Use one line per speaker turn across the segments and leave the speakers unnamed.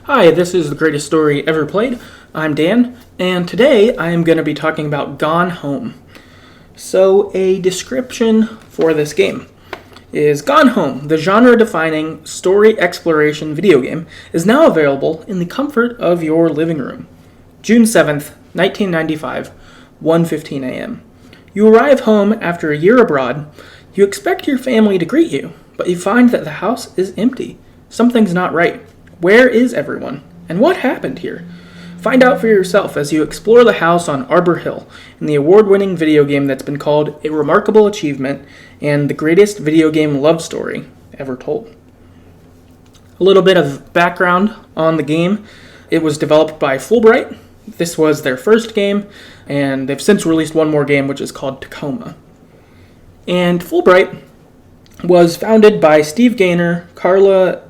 Hi, this is The Greatest Story Ever Played. I'm Dan, and today I am going to be talking about Gone Home. So, a description for this game is Gone Home, the genre-defining story exploration video game, is now available in the comfort of your living room. June 7th, 1995, 1:15 a.m. You arrive home after a year abroad. You expect your family to greet you, but you find that the house is empty. Something's not right. Where is everyone? And what happened here? Find out for yourself as you explore the house on Arbor Hill in the award-winning video game that's been called a remarkable achievement and the greatest video game love story ever told. A little bit of background on the game. It was developed by Fullbright. This was their first game, and they've since released one more game which is called Tacoma. And Fullbright was founded by Steve Gaynor, Carla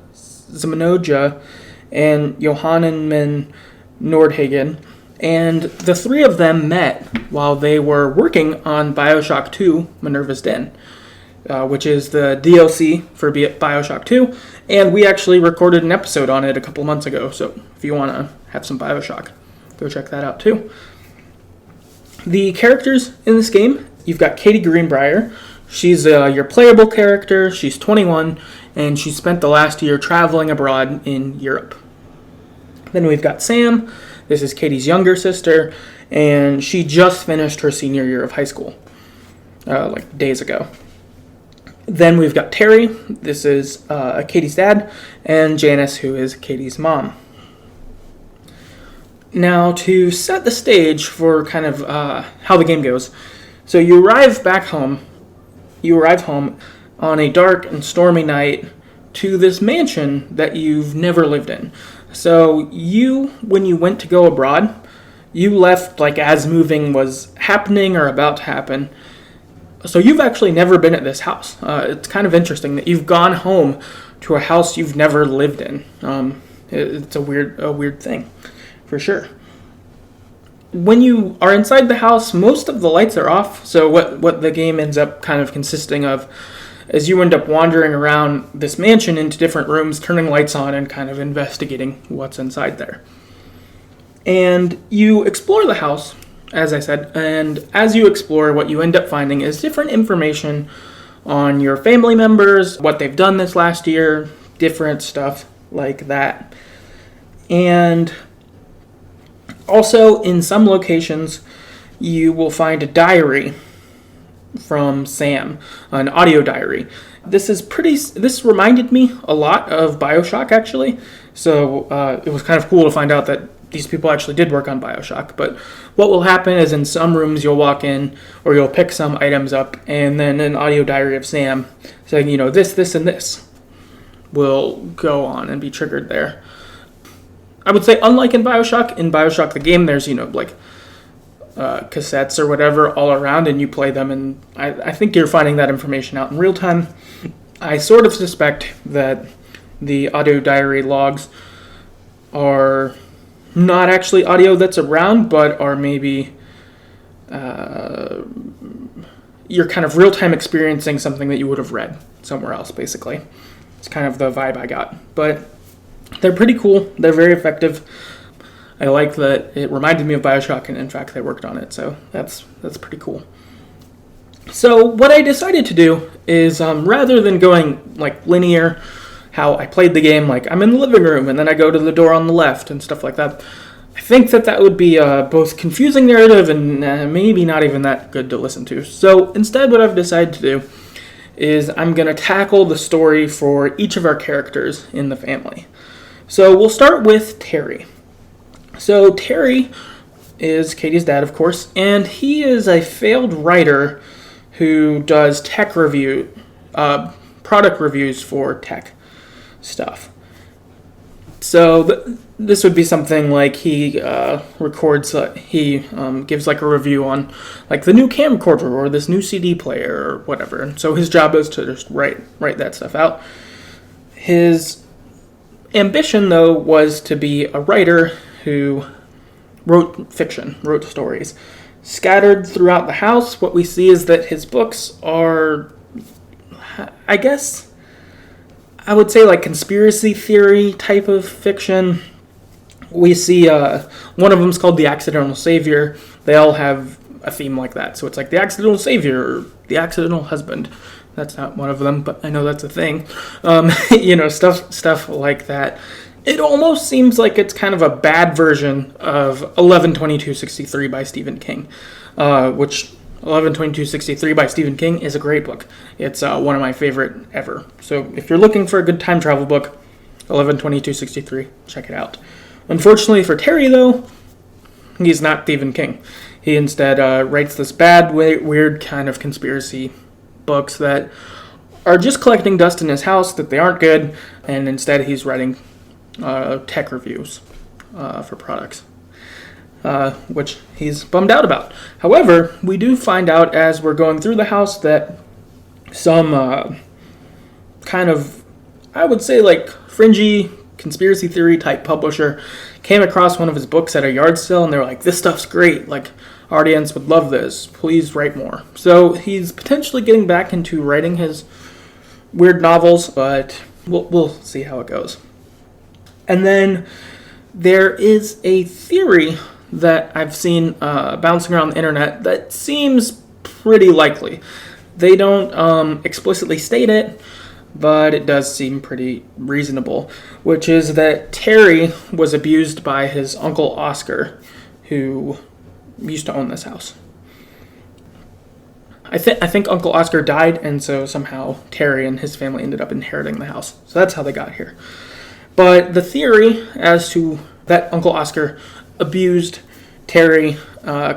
Zimanoja, and Johannemann Nordhagen, and the three of them met while they were working on BioShock 2 Minerva's Den, which is the DLC for BioShock 2, and we actually recorded an episode on it a couple months ago, so if you want to have some BioShock, go check that out too. The characters in this game, you've got Katie Greenbriar. She's your playable character. She's 21, and she spent the last year traveling abroad in Europe. Then we've got Sam. This is Katie's younger sister, and she just finished her senior year of high school, like days ago. Then we've got Terry. This is Katie's dad, and Janice, who is Katie's mom. Now, to set the stage for kind of how the game goes, so you arrive home on a dark and stormy night to this mansion that you've never lived in. So when you went to go abroad, you left like as moving was happening or about to happen. So you've actually never been at this house. It's kind of interesting that you've gone home to a house you've never lived in. It's a weird thing, for sure. When you are inside the house, most of the lights are off. So what the game ends up kind of consisting of is you end up wandering around this mansion into different rooms, turning lights on and kind of investigating what's inside there. And you explore the house, as I said, and as you explore, what you end up finding is different information on your family members, what they've done this last year, different stuff like that. And also, in some locations, you will find a diary from Sam, an audio diary. This reminded me a lot of BioShock, actually. So it was kind of cool to find out that these people actually did work on BioShock. But what will happen is in some rooms you'll walk in, or you'll pick some items up, and then an audio diary of Sam saying, this, and this will go on and be triggered there. I would say, unlike in BioShock the game, there's, cassettes or whatever all around, and you play them, and I think you're finding that information out in real time. I sort of suspect that the audio diary logs are not actually audio that's around, but are maybe you're kind of real-time experiencing something that you would have read somewhere else, basically. It's kind of the vibe I got. But they're pretty cool. They're very effective. I like that it reminded me of BioShock, and in fact, they worked on it, so that's pretty cool. So what I decided to do is, rather than going like linear, how I played the game, like I'm in the living room, and then I go to the door on the left, and stuff like that, I think that would be both confusing narrative and maybe not even that good to listen to. So instead, what I've decided to do is I'm going to tackle the story for each of our characters in the family. So we'll start with Terry. So Terry is Katie's dad, of course, and he is a failed writer who does tech product reviews for tech stuff. So this would be something like he records, he gives like a review on like the new camcorder or this new CD player or whatever. And so his job is to just write that stuff out. His ambition, though, was to be a writer who wrote fiction, wrote stories. Scattered throughout the house, what we see is that his books are, I guess, I would say like conspiracy theory type of fiction. We see one of them's called The Accidental Savior. They all have a theme like that. So it's like The Accidental Savior or The Accidental Husband. That's not one of them, but I know that's a thing. Stuff like that. It almost seems like it's kind of a bad version of 11/22/63 by Stephen King, which 11/22/63 by Stephen King is a great book. It's one of my favorite ever. So if you're looking for a good time travel book, 11/22/63, check it out. Unfortunately for Terry, though, he's not Stephen King. He instead writes this bad, weird kind of conspiracy books that are just collecting dust in his house, that they aren't good, and instead he's writing tech reviews for products, which he's bummed out about. However, we do find out as we're going through the house that some kind of, I would say, like fringy conspiracy theory type publisher came across one of his books at a yard sale, and they're like, this stuff's great, like our audience would love this, please write more. So he's potentially getting back into writing his weird novels, but we'll see how it goes. And then there is a theory that I've seen bouncing around the internet that seems pretty likely. They don't explicitly state it, but it does seem pretty reasonable, which is that Terry was abused by his uncle Oscar, who used to own this house. I think Uncle Oscar died, and so somehow Terry and his family ended up inheriting the house. So that's how they got here. But the theory as to that Uncle Oscar abused Terry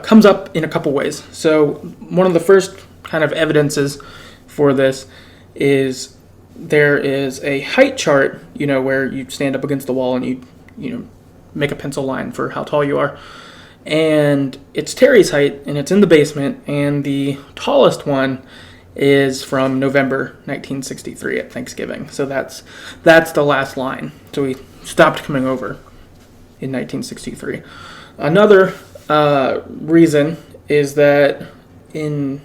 comes up in a couple ways. So one of the first kind of evidences for this is there is a height chart, where you stand up against the wall and you make a pencil line for how tall you are. And it's Terry's height, and it's in the basement, and the tallest one is from November 1963 at Thanksgiving. So that's the last line. So he stopped coming over in 1963. Another reason is that in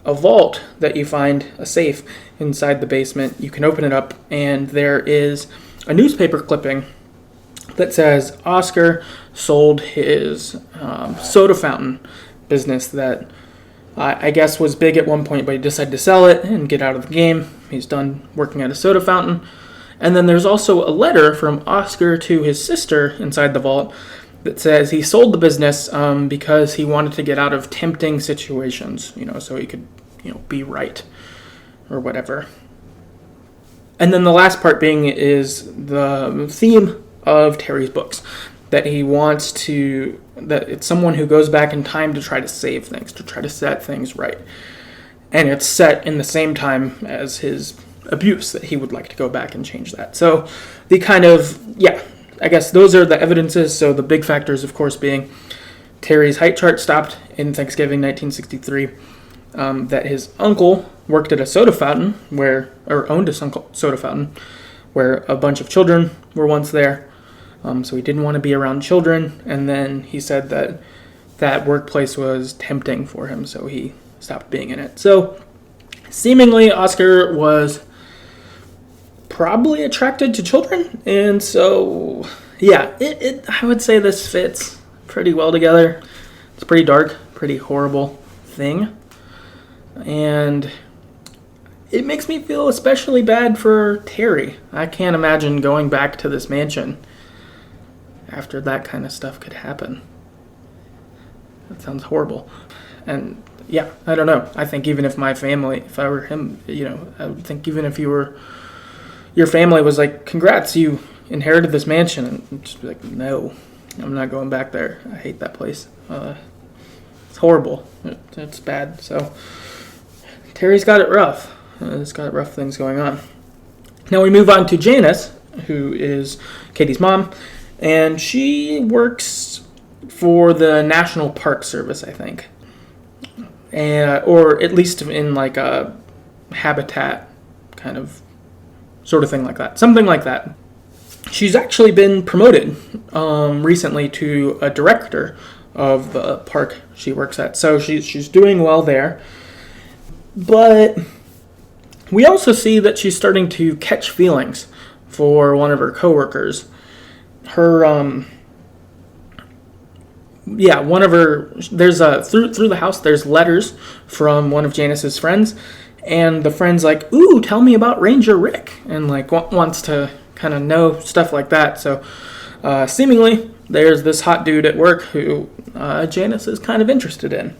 a vault that you find, a safe inside the basement, you can open it up, and there is a newspaper clipping that says Oscar sold his soda fountain business that I guess was big at one point, but he decided to sell it and get out of the game. He's done working at a soda fountain. And then there's also a letter from Oscar to his sister inside the vault that says he sold the business because he wanted to get out of tempting situations, so he could, be right or whatever. And then the last part being is the theme of Terry's books, that he wants to, that it's someone who goes back in time to try to save things, to try to set things right. And it's set in the same time as his abuse, that he would like to go back and change that. So the kind of, I guess those are the evidences. So the big factors, of course, being Terry's height chart stopped in Thanksgiving 1963, that his uncle worked at a soda fountain owned a soda fountain where a bunch of children were once there. So he didn't want to be around children, and then he said that workplace was tempting for him, so he stopped being in it. So seemingly Oscar was probably attracted to children, and so I would say this fits pretty well together. It's pretty dark, pretty horrible thing, and it makes me feel especially bad for Terry. I can't imagine going back to this mansion after that kind of stuff could happen. That sounds horrible. And I don't know. I think even if my family, if I were him, I would think even if your family was like, congrats, you inherited this mansion, and just be like, no, I'm not going back there. I hate that place. It's horrible. It's bad. So Terry's got it rough. He's got rough things going on. Now we move on to Janice, who is Katie's mom. And she works for the National Park Service, I think. Or at least in like a habitat kind of sort of thing like that. Something like that. She's actually been promoted recently to a director of the park she works at. So she's doing well there. But we also see that she's starting to catch feelings for one of her coworkers. her one of her, there's through the house there's letters from one of Janice's friends, and the friend's like, ooh, tell me about Ranger Rick, and like wants to kind of know stuff like that. So seemingly there's this hot dude at work who Janice is kind of interested in.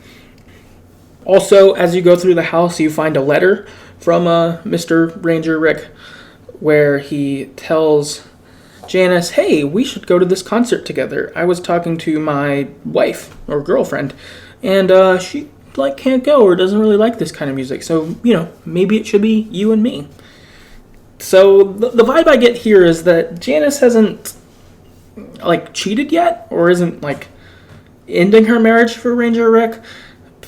Also, as you go through the house, you find a letter from Mr. Ranger Rick where he tells Janice, hey, we should go to this concert together. I was talking to my wife or girlfriend, and she like can't go or doesn't really like this kind of music. So, maybe it should be you and me. So the vibe I get here is that Janice hasn't like cheated yet, or isn't like ending her marriage for Ranger Rick,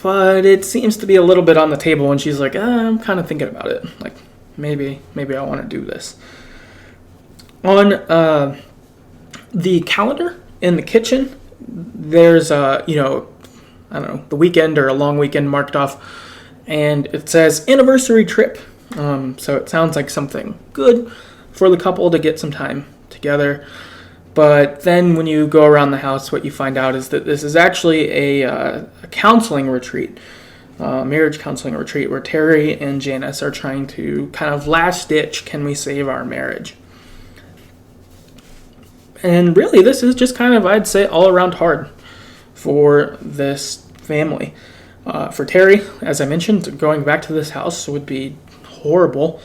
but it seems to be a little bit on the table when she's like, I'm kind of thinking about it. Like, maybe I want to do this. On the calendar in the kitchen, there's I don't know, the weekend or a long weekend marked off, and it says anniversary trip. So it sounds like something good for the couple to get some time together. But then when you go around the house, what you find out is that this is actually a counseling retreat, marriage counseling retreat, where Terry and Janice are trying to kind of last ditch, can we save our marriage? And really, this is just kind of, I'd say, all around hard for this family. For Terry, as I mentioned, going back to this house would be horrible.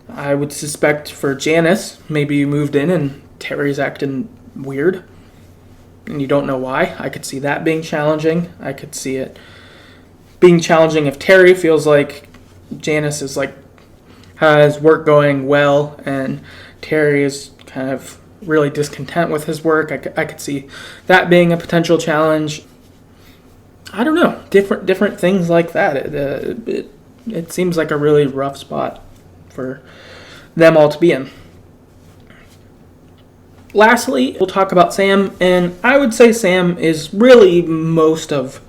I would suspect for Janice, maybe you moved in and Terry's acting weird and you don't know why. I could see that being challenging. I could see it being challenging if Terry feels like Janice is like has work going well and Terry is kind of really discontent with his work. I could see that being a potential challenge. I don't know, different things like that. It seems like a really rough spot for them all to be in. Lastly, we'll talk about Sam, and I would say Sam is really most of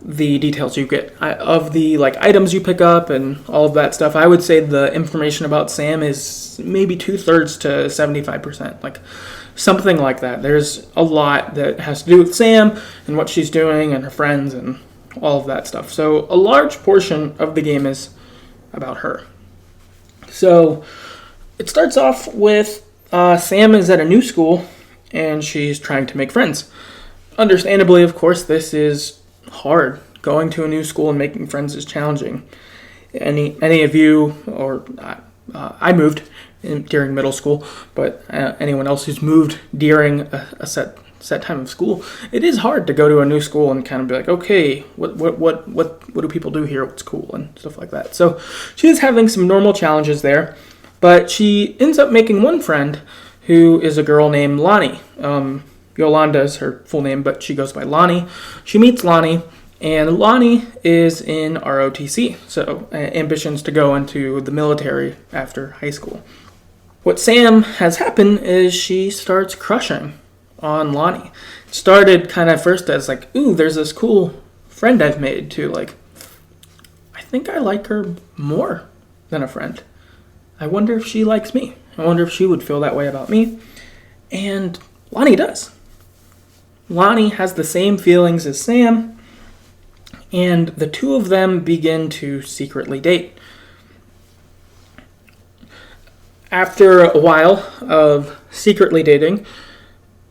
the details you get of the like items you pick up and all of that stuff. I would say the information about Sam is maybe 2/3 to 75%, like something like that. There's a lot that has to do with Sam and what she's doing and her friends and all of that stuff. So a large portion of the game is about her. So it starts off with Sam is at a new school and she's trying to make friends. Understandably, of course, this is hard. Going to a new school and making friends is challenging. Any of you, or I moved during middle school, but anyone else who's moved during a set time of school, it is hard to go to a new school and kind of be like, okay, what do people do here? What's cool and stuff like that. So she is having some normal challenges there, but she ends up making one friend who is a girl named Lonnie. Yolanda is her full name, but she goes by Lonnie. She meets Lonnie, and Lonnie is in ROTC, so ambitions to go into the military after high school. What Sam has happened is she starts crushing on Lonnie. It started kind of first as like, ooh, there's this cool friend I've made, to like, I think I like her more than a friend. I wonder if she likes me. I wonder if she would feel that way about me. And Lonnie does. Lonnie has the same feelings as Sam, and the two of them begin to secretly date. After a while of secretly dating,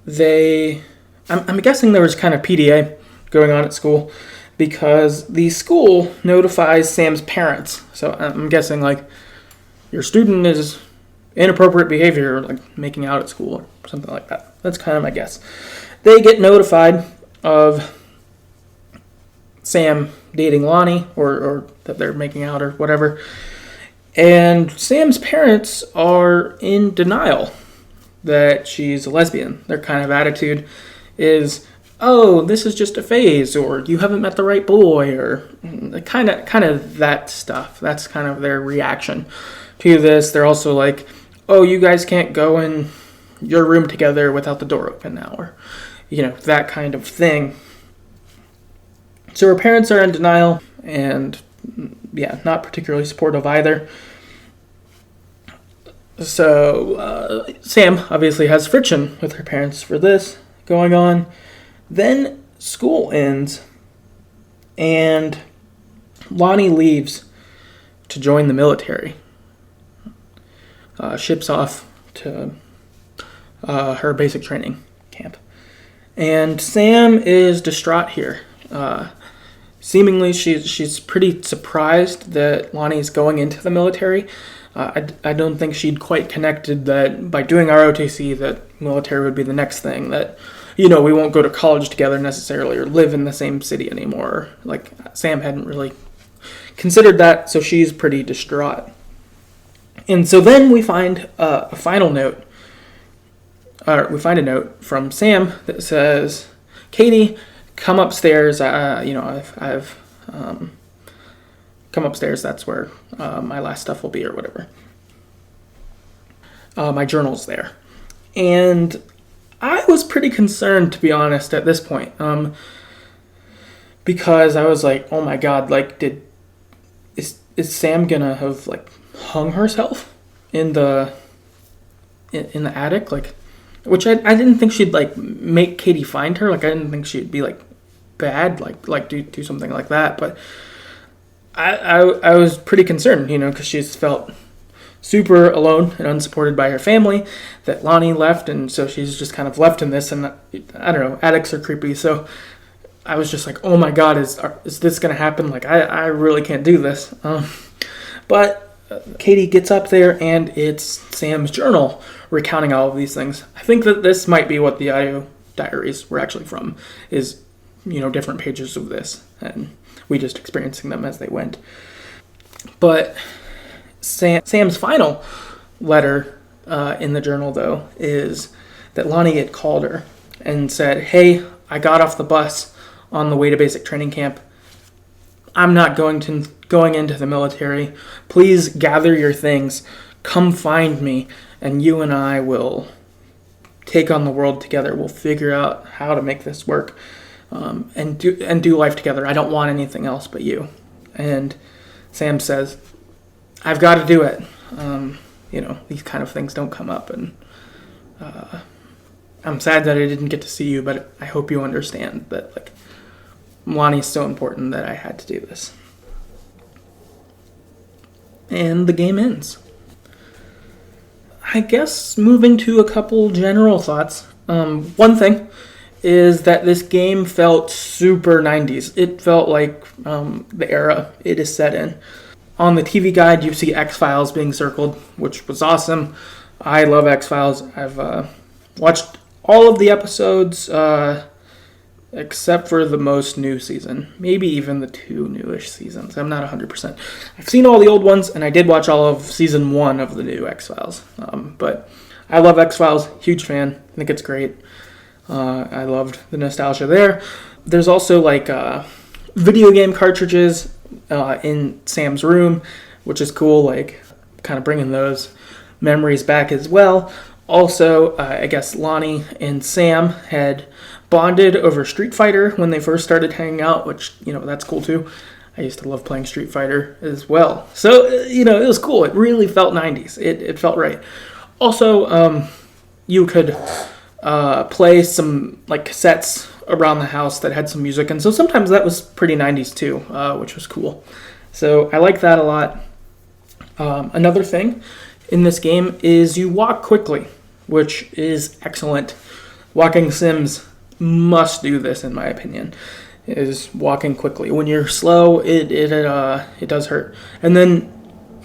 I'm guessing there was kind of PDA going on at school, because the school notifies Sam's parents. So I'm guessing like your student is inappropriate behavior, like making out at school or something like that. That's kind of my guess. They get notified of Sam dating Lonnie, or that they're making out or whatever. And Sam's parents are in denial that she's a lesbian. Their kind of attitude is, oh, this is just a phase, or you haven't met the right boy, or kind of that stuff. That's kind of their reaction to this. They're also like, oh, you guys can't go in your room together without the door open now, or that kind of thing. So her parents are in denial, and not particularly supportive either. So Sam obviously has friction with her parents for this going on. Then school ends, and Lonnie leaves to join the military. Ships off to her basic training camp. And Sam is distraught here. Seemingly, she's pretty surprised that Lonnie's going into the military. I don't think she'd quite connected that by doing ROTC that military would be the next thing, that, we won't go to college together necessarily or live in the same city anymore. Like, Sam hadn't really considered that, so she's pretty distraught. And so then we find a final note. We find a note from Sam that says, "Katie, come upstairs. I've come upstairs. That's where my last stuff will be, or whatever. My journal's there." And I was pretty concerned, to be honest, at this point, because I was like, "Oh my God! Like, is Sam gonna have hung herself in the attic?" Like, which I didn't think she'd make Katie find her. Like, I didn't think she'd be bad, do something like that. But I was pretty concerned, because she's felt super alone and unsupported by her family, that Lonnie left, and so she's just kind of left in this. And I don't know, attics are creepy, so I was just like, "Oh my God, is this gonna happen? I really can't do this." But Katie gets up there, and it's Sam's journal recounting all of these things. I think that this might be what the audio diaries were actually from, is, different pages of this, and we just experiencing them as they went. But Sam's final letter in the journal, though, is that Lonnie had called her and said, "Hey, I got off the bus on the way to basic training camp. I'm not going into the military. Please gather your things, come find me, and you and I will take on the world together. We'll figure out how to make this work, and do life together. I don't want anything else but you." And Sam says, "I've got to do it. These kind of things don't come up, and I'm sad that I didn't get to see you, but I hope you understand that Lonnie's so important that I had to do this." And the game ends. I guess moving to a couple general thoughts. One thing is that this game felt super 90s. It felt like the era it is set in. On the TV guide, you see X-Files being circled, which was awesome. I love X-Files. I've watched all of the episodes, except for the most new season. Maybe even the 2 newish seasons. I'm not 100%. I've seen all the old ones, and I did watch all of season 1 of the new X-Files. But I love X-Files. Huge fan. I think it's great. I loved the nostalgia there. There's also video game cartridges in Sam's room, which is cool, kind of bringing those memories back as well. Also, I guess Lonnie and Sam had bonded over Street Fighter when they first started hanging out, which, that's cool too. I used to love playing Street Fighter as well. So, it was cool. It really felt 90s. It felt right. Also, you could play some cassettes around the house that had some music, and so sometimes that was pretty 90s too, which was cool. So I like that a lot. Another thing in this game is you walk quickly, which is excellent. Walking sims must do this, in my opinion, is walking quickly. When you're slow, it does hurt. And then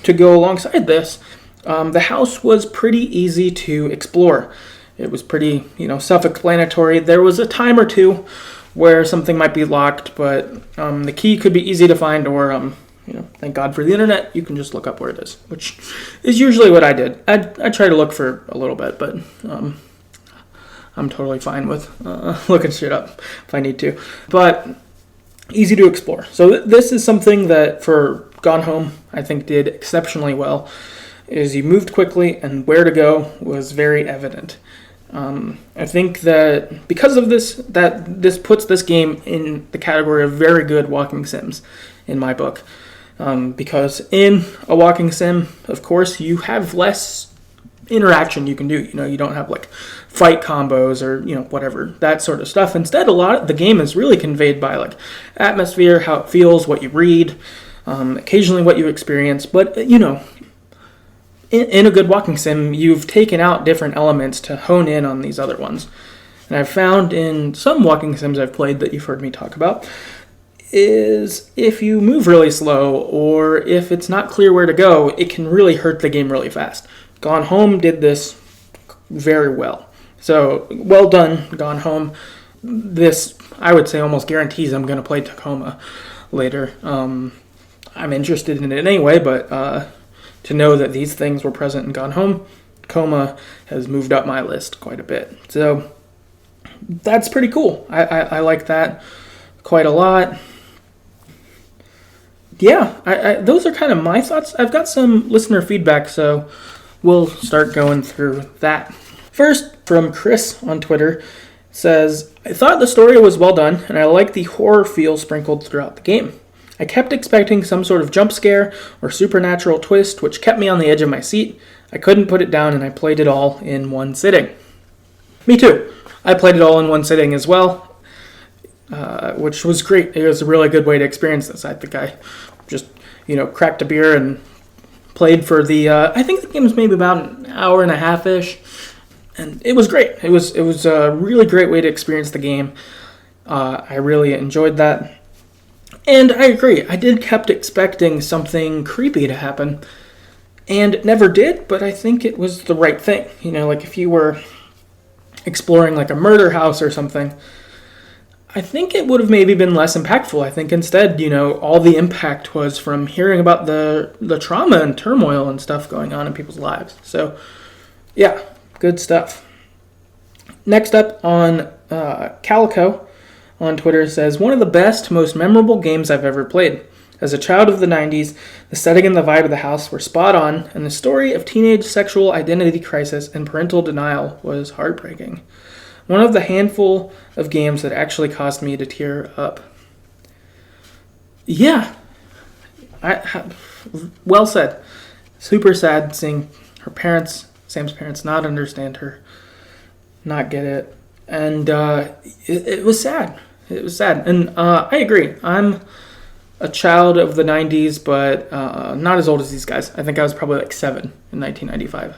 to go alongside this, the house was pretty easy to explore. It was pretty, self-explanatory. There was a time or two where something might be locked, but the key could be easy to find, or, thank God for the internet, you can just look up where it is, which is usually what I did. I try to look for a little bit, but I'm totally fine with looking shit up if I need to. But easy to explore. So this is something that for Gone Home, I think did exceptionally well, is you moved quickly and where to go was very evident. I think that because of this, that this puts this game in the category of very good walking sims in my book. Because in a walking sim, of course, you have less interaction you can do. You don't have like fight combos or whatever, that sort of stuff. Instead, a lot of the game is really conveyed by like atmosphere, how it feels, what you read, occasionally what you experience. But in a good walking sim, you've taken out different elements to hone in on these other ones. And I've found in some walking sims I've played that you've heard me talk about, is if you move really slow or if it's not clear where to go, it can really hurt the game really fast. Gone Home did this very well. So, well done, Gone Home. This, I would say, almost guarantees I'm going to play Tacoma later. I'm interested in it anyway, but to know that these things were present in Gone Home, Tacoma has moved up my list quite a bit. So, that's pretty cool. I like that quite a lot. Yeah, those are kind of my thoughts. I've got some listener feedback, so we'll start going through that. First, from Chris on Twitter, says, I thought the story was well done, and I like the horror feel sprinkled throughout the game. I kept expecting some sort of jump scare or supernatural twist, which kept me on the edge of my seat. I couldn't put it down, and I played it all in one sitting. Me too. I played it all in one sitting as well, which was great. It was a really good way to experience this. I think I just, cracked a beer and played for I think the game was maybe about an hour and a half-ish, and it was great. It was a really great way to experience the game. I really enjoyed that. And I agree, I kept expecting something creepy to happen, and it never did, but I think it was the right thing. Like if you were exploring like a murder house or something, I think it would have maybe been less impactful. I think instead, all the impact was from hearing about the trauma and turmoil and stuff going on in people's lives. So, yeah, good stuff. Next up on Calico on Twitter says, one of the best, most memorable games I've ever played. As a child of the 90s, the setting and the vibe of the house were spot on, and the story of teenage sexual identity crisis and parental denial was heartbreaking. One of the handful of games that actually caused me to tear up. Yeah. Well said. Super sad seeing her parents, Sam's parents, not understand her, not get it. And it was sad. It was sad. And I agree. I'm a child of the 90s, but not as old as these guys. I think I was probably like 7 in 1995.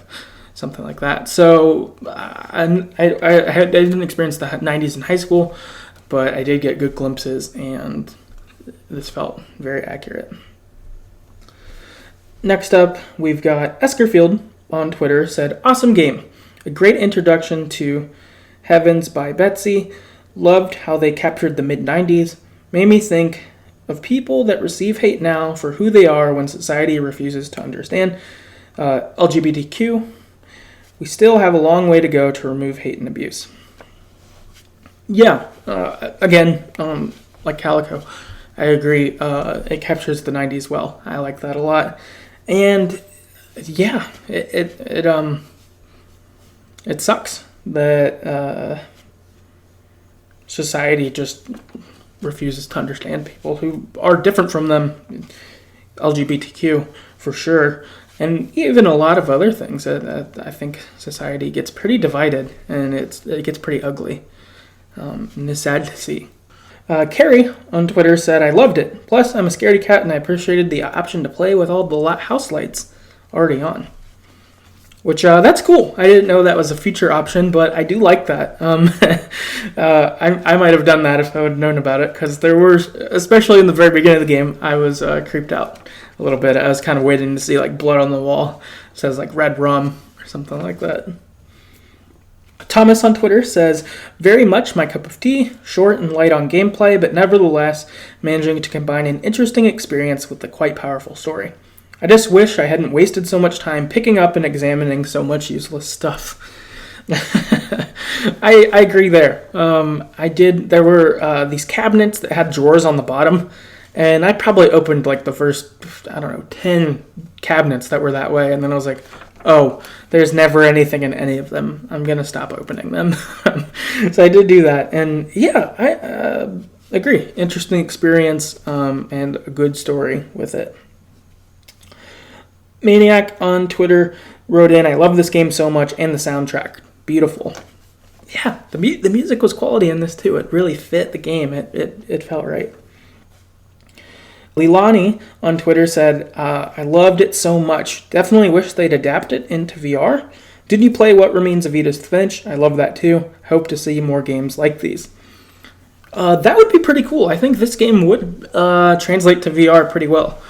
Something like that. So I didn't experience the 90s in high school, but I did get good glimpses, and this felt very accurate. Next up, we've got Eskerfield on Twitter said, awesome game. A great introduction to Heavens by Betsy. Loved how they captured the mid-90s. Made me think of people that receive hate now for who they are when society refuses to understand. LGBTQ. We still have a long way to go to remove hate and abuse. Yeah, again, like Calico, I agree. It captures the 90s well. I like that a lot. And yeah, it sucks that society just refuses to understand people who are different from them. LGBTQ, for sure. And even a lot of other things. I think society gets pretty divided, and it gets pretty ugly. And it's sad to see. Carrie on Twitter said, I loved it. Plus, I'm a scaredy cat, and I appreciated the option to play with all the house lights already on. Which, that's cool. I didn't know that was a feature option, but I do like that. I might have done that if I would have known about it, because there were, especially in the very beginning of the game, I was creeped out a little bit. I was kind of waiting to see like blood on the wall. It says like red rum or something like that. Thomas on Twitter says, very much my cup of tea, short and light on gameplay, but nevertheless managing to combine an interesting experience with a quite powerful story. I just wish I hadn't wasted so much time picking up and examining so much useless stuff. I agree there. There were these cabinets that had drawers on the bottom, and I probably opened like the first, 10 cabinets that were that way, and then I was like, oh, there's never anything in any of them. I'm going to stop opening them. So I did do that, and yeah, I agree. Interesting experience and a good story with it. Maniac on Twitter wrote in, I love this game so much and the soundtrack. Beautiful. Yeah, the music was quality in this too. It really fit the game. It felt right. Leilani on Twitter said, I loved it so much. Definitely wish they'd adapt it into VR. Did you play What Remains of Edith Finch? I love that too. Hope to see more games like these. That would be pretty cool. I think this game would translate to VR pretty well.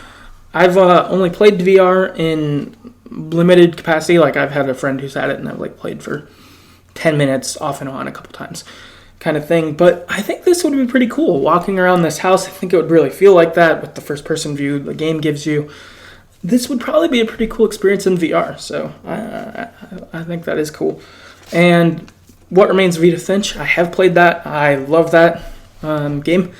I've only played VR in limited capacity. Like, I've had a friend who's had it, and I've played for 10 minutes off and on a couple times kind of thing. But I think this would be pretty cool. Walking around this house, I think it would really feel like that with the first-person view the game gives you. This would probably be a pretty cool experience in VR. So I think that is cool. And What Remains of Edith Finch, I have played that. I love that game.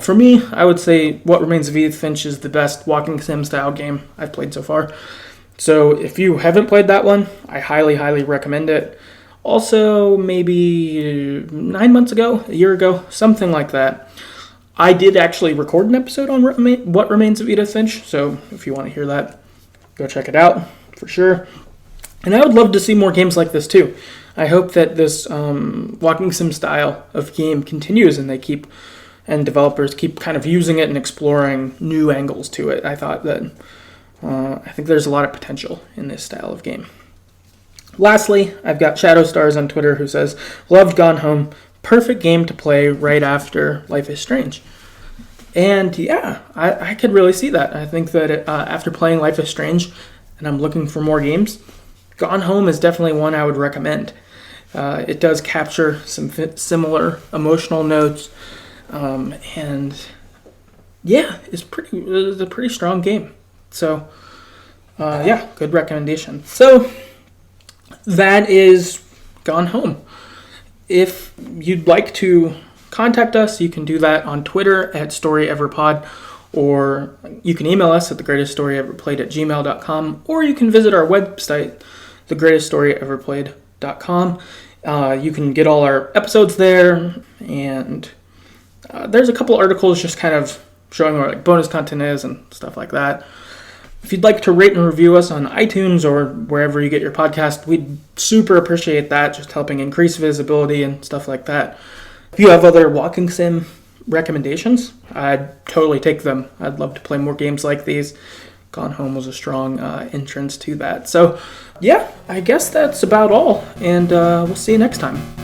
For me, I would say What Remains of Edith Finch is the best walking sim style game I've played so far. So if you haven't played that one, I highly, highly recommend it. Also, maybe 9 months ago, a year ago, something like that, I did actually record an episode on What Remains of Edith Finch. So if you want to hear that, go check it out for sure. And I would love to see more games like this too. I hope that this walking sim style of game continues and developers keep kind of using it and exploring new angles to it. I think there's a lot of potential in this style of game. Lastly, I've got Shadow Stars on Twitter who says, loved Gone Home, perfect game to play right after Life is Strange. And yeah, I could really see that. I think that after playing Life is Strange and I'm looking for more games, Gone Home is definitely one I would recommend. It does capture some similar emotional notes, and yeah, it's a pretty strong game. So yeah, good recommendation. So that is Gone Home. If you'd like to contact us, you can do that on Twitter at StoryEverPod, or you can email us at TheGreatestStoryEverPlayed@gmail.com, or you can visit our website, TheGreatestStoryEverPlayed.com. You can get all our episodes there, and there's a couple articles just kind of showing where bonus content is and stuff like that. If you'd like to rate and review us on iTunes or wherever you get your podcast, we'd super appreciate that, just helping increase visibility and stuff like that. If you have other walking sim recommendations, I'd totally take them. I'd love to play more games like these. Gone Home was a strong entrance to that. So yeah, I guess that's about all, and we'll see you next time.